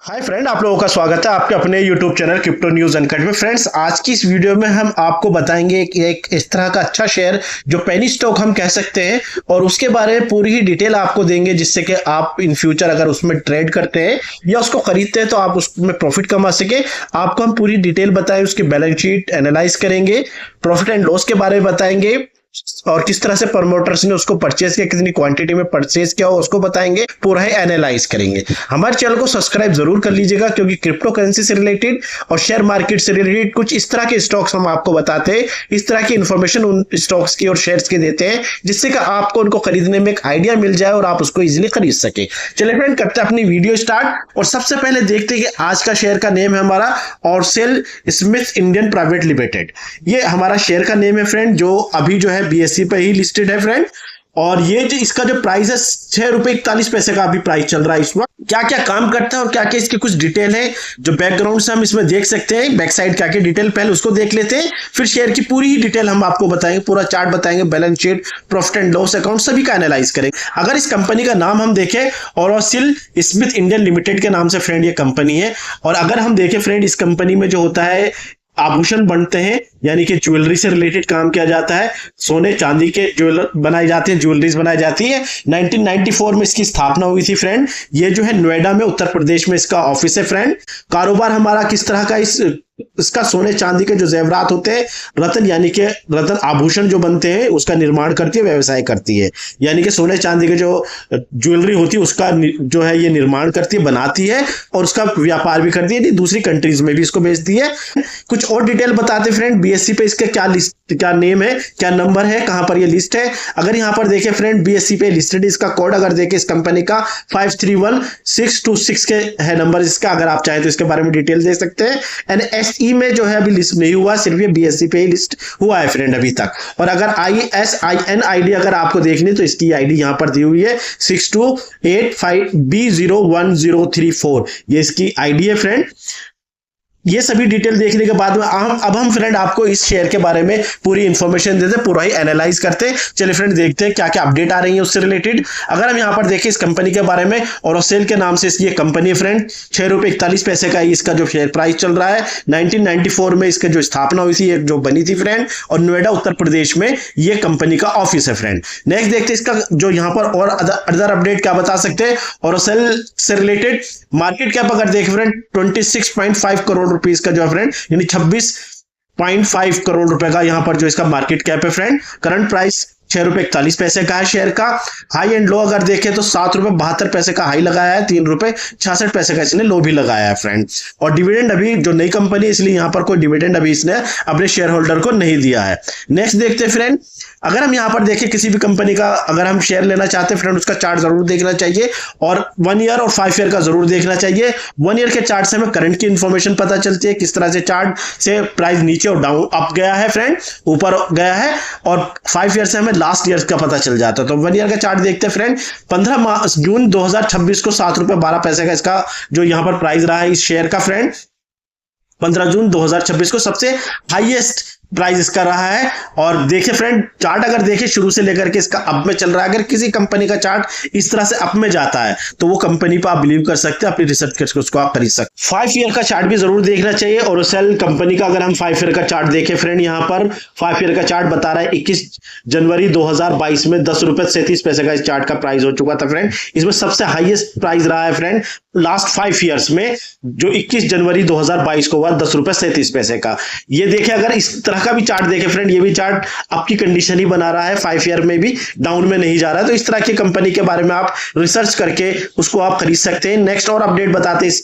Hi friend, आप लोगों का स्वागत है आपके अपने YouTube channel crypto news uncut में। फ्रेंड्स, आज की इस वीडियो में हम आपको बताएंगे एक इस तरह का अच्छा शेयर जो पेनी स्टॉक हम कह सकते हैं, और उसके बारे में पूरी ही डिटेल आपको देंगे, जिससे कि आप इन फ्यूचर अगर उसमें ट्रेड करते हैं या उसको खरीदते हैं तो आप उसमें प्रॉफिट कमा सके। आपको हम पूरी डिटेल बताएं, उसकी बैलेंस शीट एनालाइज करेंगे, प्रॉफिट एंड लॉस के बारे में बताएंगे, और किस तरह से प्रमोटर्स ने उसको परचेज किया, कितनी क्वांटिटी में परचेज किया उसको बताएंगे, पूरा ही एनालाइज करेंगे। हमारे चैनल को सब्सक्राइब जरूर कर लीजिएगा, क्योंकि क्रिप्टो करेंसी से रिलेटेड और शेयर मार्केट से रिलेटेड कुछ इस तरह के स्टॉक्स हम आपको बताते हैं, इस तरह की इंफॉर्मेशन उन स्टॉक्स की और शेयर्स की देते हैं, जिससे कि आपको उनको खरीदने में एक आइडिया मिल जाए और आप उसको इजिली खरीद सके। चलिए फ्रेंड, करते हैं अपनी वीडियो स्टार्ट। और सबसे पहले देखते हैं कि आज का शेयर का नेम है हमारा ऑर्सेल स्मिथ इंडियन प्राइवेट लिमिटेड। ये हमारा शेयर का नेम है फ्रेंड, जो अभी जो है बीएसई पे ही लिस्टेड है फ्रेंड। और ये जो इसका जो प्राइस है ₹6.41 का अभी प्राइस चल रहा है इस वक्त। क्या क्या काम करता है और क्या क्या इसकी कुछ डिटेल है जो बैकग्राउंड से हम इसमें देख सकते हैं, बैक साइड क्या क्या डिटेल, पहले उसको देख लेते हैं, फिर शेयर की पूरी ही डिटेल हम आपको बताएंगे, पूरा चार्ट बताएंगे, balance sheet, profit and loss account सभी का एनालाइज करेंगे। अगर इस कंपनी का नाम हम देखें, ऑर्सेल स्मिथ इंडियन लिमिटेड के नाम से फ्रेंड ये कंपनी है। और अगर हम देखें फ्रेंड, इस कंपनी में जो होता है आभूषण बनते हैं, यानी कि ज्वेलरी से रिलेटेड काम किया जाता है, सोने चांदी के ज्वेलर बनाई जाती है, ज्वेलरीज बनाई जाती है। 1994 में इसकी स्थापना हुई थी फ्रेंड। ये जो है नोएडा में उत्तर प्रदेश में इसका ऑफिस है फ्रेंड। कारोबार हमारा किस तरह का, इसका सोने चांदी के जो जेवरात होते हैं, रत्न यानी कि रत्न आभूषण जो बनते हैं उसका निर्माण करती है, व्यवसाय करती है। यानी कि सोने चांदी के जो ज्वेलरी होती है उसका जो है ये निर्माण करती है, बनाती है, और उसका व्यापार भी करती है, दूसरी कंट्रीज में भी इसको बेचती है। कुछ और डिटेल बताते फ्रेंड, बीएसई पे इसका क्या लिस्ट, क्या नेम है, क्या नंबर है, कहां पर ये लिस्ट है। अगर यहां पर देखें फ्रेंड, बीएसई पे लिस्टेड, इसका कोड अगर देखें इस कंपनी का 531626 के है नंबर इसका। अगर आप चाहें तो इसके बारे में डिटेल दे सकते हैं। एनएसई में जो है अभी लिस्ट नहीं हुआ, सिर्फ ये बीएसई पे ही लिस्ट हुआ है फ्रेंड अभी तक। और अगर ISIN आईडी अगर आपको देखनी तो इसकी आईडी यहां पर दी हुई है 6285B011034, ये इसकी आईडी है फ्रेंड। ये सभी डिटेल देखने के बाद में अब हम फ्रेंड आपको इस शेयर के बारे में पूरी इंफॉर्मेशन देते, पूरा ही एनालाइज करते हैं। चलिए फ्रेंड, देखते हैं क्या क्या अपडेट आ रही है उससे रिलेटेड। अगर हम यहां पर देखें इस कंपनी के बारे में, ऑर्सेल के नाम से ये कंपनी है फ्रेंड। ₹6.41 का इसका जो शेयर प्राइस चल रहा है। 1994 में इसका जो स्थापना हुई थी, जो बनी थी फ्रेंड, और नोएडा उत्तर प्रदेश में ये कंपनी का ऑफिस है फ्रेंड। नेक्स्ट देखते हैं इसका जो यहाँ पर और अदर अपडेट क्या बता सकते हैं ऑर्सेल से रिलेटेड। मार्केट कैप अगर देखें फ्रेंड, 26.5 करोड़ रुपीस का जो है फ्रेंड, यानी 26.5 करोड़ रुपए का यहां पर जो इसका मार्केट कैप है फ्रेंड। करंट प्राइस ₹6.41 का है शेयर का। हाई एंड लो अगर देखें तो ₹7.72 का हाई लगाया है, ₹3.66 का इसने लो भी लगाया है फ्रेंड। और डिविडेंड अभी जो नई कंपनी है, इसलिए यहां पर कोई डिविडेंड अभी इसने अपने शेयर होल्डर को नहीं दिया है। नेक्स्ट देखते हैं फ्रेंड, अगर हम यहां पर देखें किसी भी कंपनी का अगर हम शेयर लेना चाहते हैं फ्रेंड, उसका चार्ट जरूर देखना चाहिए, और 1 ईयर और 5 ईयर का जरूर देखना चाहिए। 1 ईयर के चार्ट से हमें करंट की इंफॉर्मेशन पता चलती है, किस तरह से चार्ट से प्राइस नीचे और डाउन अप गया है फ्रेंड, ऊपर गया है, और 5 ईयर से हमें लास्ट ईयर का पता चल जाता है। तो 1 ईयर का चार्ट देखते हैं फ्रेंड। 15 जून 2026 को ₹7.12 का इसका जो यहां पर प्राइस रहा है इस शेयर का फ्रेंड। 15 जून 2026 को सबसे हाईएस्ट प्राइस इसका रहा है। और देखिए फ्रेंड, चार्ट अगर देखें शुरू से लेकर के इसका अप में चल रहा है। अगर किसी कंपनी का चार्ट इस तरह से अप में जाता है तो वो कंपनी पर आप बिलीव कर सकते हैं, अपनी रिसर्च करके उसको आप खरीद सकते हैं। 5 ईयर का चार्ट भी जरूर देखना चाहिए। और ऑर्सेल कंपनी का अगर हम 5 ईयर का चार्ट देखें फ्रेंड, यहाँ पर 5 ईयर का चार्ट बता रहा है 21 जनवरी 2022 में ₹10.37 का इस चार्ट का प्राइस हो चुका था फ्रेंड। इसमें सबसे हाईएस्ट प्राइस रहा है फ्रेंड लास्ट 5 ईयर्स में, जो 21 जनवरी 2022 को हुआ ₹10.37 का। ये देखें, अगर इस तरह का भी चार्ट देखें फ्रेंड, ये भी चार्ट आपकी कंडीशन ही बना रहा है, 5 ईयर में भी डाउन में नहीं जा रहा है। तो इस तरह की कंपनी के बारे में आप रिसर्च करके उसको आप खरीद सकते हैं। नेक्स्ट और अपडेट बताते हैं इस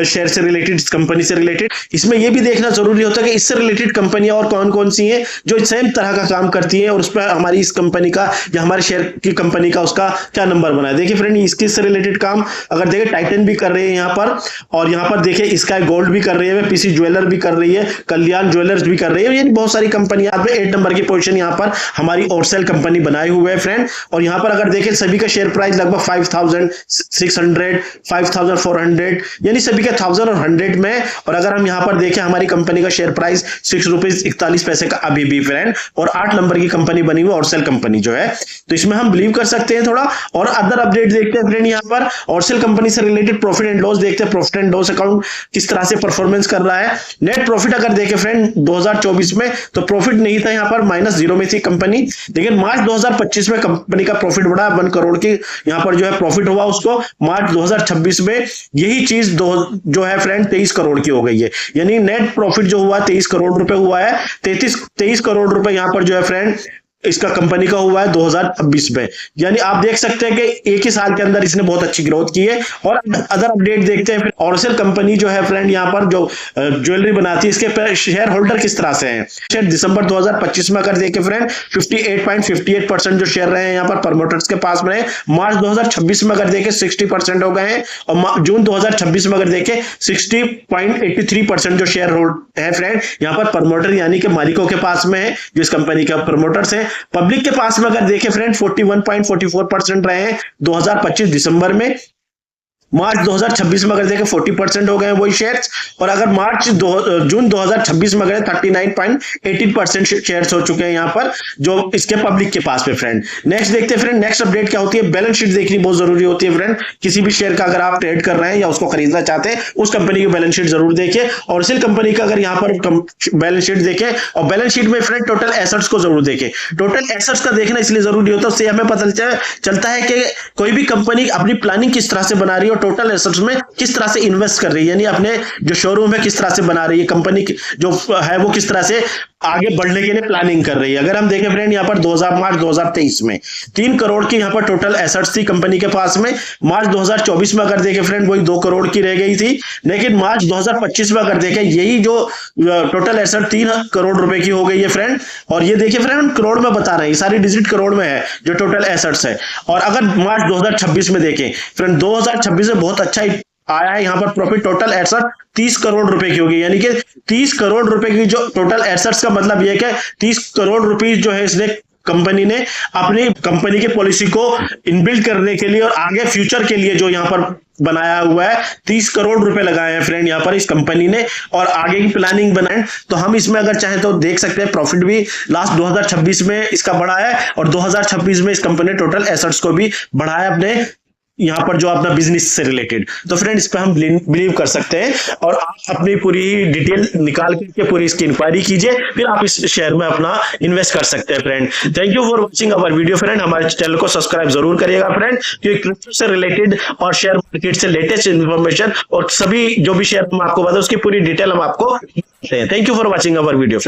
शेयर से रिलेटेड, इस कंपनी से रिलेटेड। इसमें यह भी देखना जरूरी होता है कि इससे रिलेटेड कंपनियां और कौन कौन सी हैं जो सेम तरह का काम करती हैं, और उस पर हमारी इस कंपनी का या हमारे शेयर की कंपनी का उसका क्या नंबर बना है। देखिए फ्रेंड, इसके से रिलेटेड काम अगर देखें, टाइटन भी कर रहे हैं यहाँ पर, और यहाँ पर देखिए स्काई गोल्ड भी कर रही है, पीसी ज्वेलर भी कर रही है, कल्याण ज्वेलर्स भी कर रही है, यानी बहुत सारी कंपनियां 8 नंबर की पोजीशन यहाँ पर हमारी ओरसेल कंपनी बनाए हुए है फ्रेंड। और यहाँ पर अगर देखें सभी का शेयर प्राइस लगभग 5600, 5400, यानी सभी का 1000 और 100 में। और अगर हम यहाँ पर देखें हमारी कंपनी का शेयर प्राइस 6 रुपीज 41 पैसे का अभी भी फ्रेंड, और 8 नंबर की कंपनी बनी हुई ओरसेल कंपनी जो है, तो इसमें हम बिलीव कर सकते हैं थोड़ा। और अदर अपडेट देखते हैं फ्रेंड, यहाँ पर ओरसेल कंपनी से रिलेटेड प्रॉफिट एंड लॉस देखते हैं। प्रॉफिट एंड लॉस अकाउंट किस तरह से परफॉर्मेंस कर रहा है। नेट प्रॉफिट अगर देखें फ्रेंड 2024 में तो प्रॉफिट नहीं था, यहाँ पर -0 में थी कंपनी, लेकिन मार्च 2025 में कंपनी का प्रॉफिट बढ़ा 1 करोड़ की यहाँ पर जो है प्रॉफिट हुआ उसको। मार्च 2026 में यही चीज जो है फ्रेंड 23 करोड़ की हो गई है, यानी नेट प्रॉफिट जो हुआ 23 करोड़ रुपए हुआ है। 23 करोड़ रुपए यहाँ पर जो है फ्रेंड इसका कंपनी का हुआ है 2026 में, यानी आप देख सकते हैं कि एक ही साल के अंदर इसने बहुत अच्छी ग्रोथ की है। और अदर अपडेट देखते हैं, ओरसेल कंपनी जो है फ्रेंड यहाँ पर जो ज्वेलरी बनाती है इसके शेयर होल्डर किस तरह से हैं। शेयर दिसंबर 2025 में अगर देखें फ्रेंड 58.58% जो शेयर रहे हैं यहाँ पर प्रमोटर्स के पास में। मार्च 2026 में अगर देखें 60% हो गए हैं, और जून 2026 में अगर देखें 60.83% जो शेयर होल्ड है फ्रेंड यहाँ पर प्रमोटर यानी कि मालिकों के पास में है, जो इस कंपनी के प्रमोटर्स हैं। पब्लिक के पास में अगर देखें फ्रेंड 41.44% रहे हैं 2025 दिसंबर में। मार्च 2026 में अगर देखें 40% हो गए वही शेयर्स, और अगर जून 2026 में अगर 39.18% शेयर्स हो चुके हैं यहाँ पर जो इसके पब्लिक के पास में फ्रेंड। नेक्स्ट देखते हैं फ्रेंड, नेक्स्ट अपडेट क्या होती है। बैलेंस शीट देखनी बहुत जरूरी होती है फ्रेंड, किसी भी शेयर का अगर आप ट्रेड कर रहे हैं या उसको खरीदना चाहते हैं उस कंपनी की बैलेंस शीट जरूर देखिए। और इसी कंपनी का अगर यहाँ पर बैलेंस शीट देखें, और बैलेंस शीट में फ्रेंड टोटल एसेट्स को जरूर देखें। टोटल एसेट्स का देखना इसलिए जरूरी होता है, उससे हमें पता चलता है कि कोई भी कंपनी अपनी प्लानिंग किस तरह से बना रही है, टोटल एसेट्स में किस तरह से इन्वेस्ट कर रही है, यानी अपने जो शोरूम है किस तरह से बना रही है, कंपनी जो है वो किस तरह से आगे बढ़ने के लिए प्लानिंग कर रही है। अगर हम देखें फ्रेंड यहाँ पर मार्च 2023 में 3 करोड़ की यहाँ पर टोटल एसेट्स थी कंपनी के पास में। मार्च 2024 में अगर देखें फ्रेंड वही 2 करोड़ की रह गई थी, लेकिन मार्च 2025 में अगर देखें यही जो टोटल एसेट 3 करोड़ रुपए की हो गई है फ्रेंड। और ये देखिए फ्रेंड करोड़ में बता रहे हैं, सारी डिजिट करोड़ में है जो टोटल एसेट्स है। और अगर मार्च 2026 में देखें फ्रेंड 2026 में बहुत अच्छा आया है यहाँ पर प्रॉफिट, टोटल एसेट 30 करोड़ रुपए की होगी, यानी कि 30 करोड़ रुपए की जो टोटल एसेट्स का मतलब यह है कि 30 करोड़ रुपीस जो है इसने कंपनी ने अपनी कंपनी की पॉलिसी को इनबिल्ड करने के लिए और आगे फ्यूचर के लिए जो यहाँ पर बनाया हुआ है 30 करोड़ रुपए लगाए हैं फ्रेंड यहाँ पर इस कंपनी ने, और आगे की प्लानिंग बनाए। तो हम इसमें अगर चाहें तो देख सकते हैं प्रॉफिट भी लास्ट 2026 में इसका बढ़ा है, और 2026 में इस कंपनी ने टोटल एसेट्स को भी बढ़ाया अपने यहाँ पर जो अपना बिजनेस से रिलेटेड। तो फ्रेंड इस पे हम बिलीव कर सकते हैं, और आप अपनी पूरी डिटेल निकाल करके पूरी इसकी इंक्वायरी कीजिए, फिर आप इस शेयर में अपना इन्वेस्ट कर सकते हैं friend. Thank you for watching our video friend. हमारे चैनल को सब्सक्राइब जरूर करिएगा फ्रेंड, क्योंकि क्रिप्टो से रिलेटेड और शेयर मार्केट से लेटेस्ट इन्फॉर्मेशन और सभी जो भी शेयर हम आपको बताए उसकी पूरी डिटेल हम आपको देते हैं। Thank you for watching our video friend.